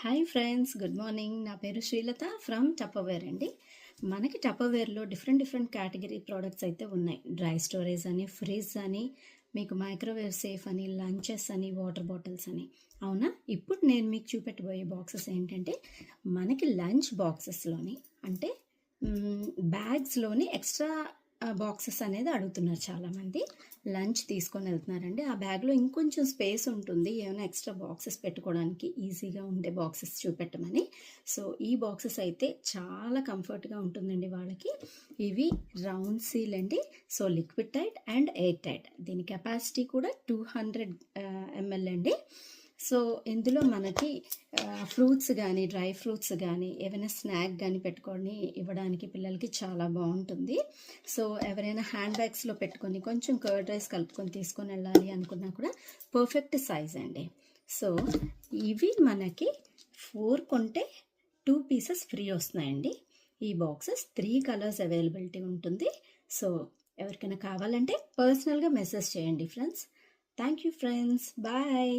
Hi friends, good morning. నా పేరు Srilatha from Tupperware అండి. మనకి టప్పర్వేర్లో డిఫరెంట్ కేటగిరీ ప్రోడక్ట్స్ అయితే ఉన్నాయి. డ్రై స్టోరేజ్ అని, ఫ్రిజ్ అని, మీకు మైక్రోవేవ్ సేఫ్ అని, లంచెస్ అని, వాటర్ బాటిల్స్ అని. అవునా, ఇప్పుడు నేను మీకు చూపెట్టబోయే బాక్సెస్ ఏంటంటే మనకి లంచ్ బాక్సెస్లోని అంటే బ్యాగ్స్లోని ఎక్స్ట్రా బాక్సెస్ అనేది అడుగుతున్నారు చాలామంది. లంచ్ తీసుకొని వెళ్తున్నారండి. ఆ బ్యాగ్లో ఇంకొంచెం స్పేస్ ఉంటుంది, ఏమైనా ఎక్స్ట్రా బాక్సెస్ పెట్టుకోవడానికి ఈజీగా ఉండే బాక్సెస్ చూపెట్టమని. సో ఈ బాక్సెస్ అయితే చాలా కంఫర్ట్గా ఉంటుందండి వాళ్ళకి. ఇవి రౌండ్ సీల్ అండి. So liquid tight and air tight. దీని కెపాసిటీ కూడా 200 ml అండి. సో ఇందులో మనకి ఫ్రూట్స్ కానీ, డ్రై ఫ్రూట్స్ కానీ, ఏవైనా స్నాక్ కానీ పెట్టుకొని ఇవ్వడానికి పిల్లలకి చాలా బాగుంటుంది. సో ఎవరైనా హ్యాండ్ బ్యాగ్స్లో పెట్టుకొని కొంచెం కర్డ్ రైస్ కలుపుకొని తీసుకొని వెళ్ళాలి అనుకున్నా కూడా పర్ఫెక్ట్ సైజ్ అండి. సో ఇవి మనకి 4 కొంటే 2 పీసెస్ ఫ్రీ వస్తున్నాయండి. ఈ బాక్సెస్ 3 కలర్స్ అవైలబిలిటీ ఉంటుంది. సో ఎవరికైనా కావాలంటే పర్సనల్గా మెసేజ్ చేయండి friends. Thank you friends, bye.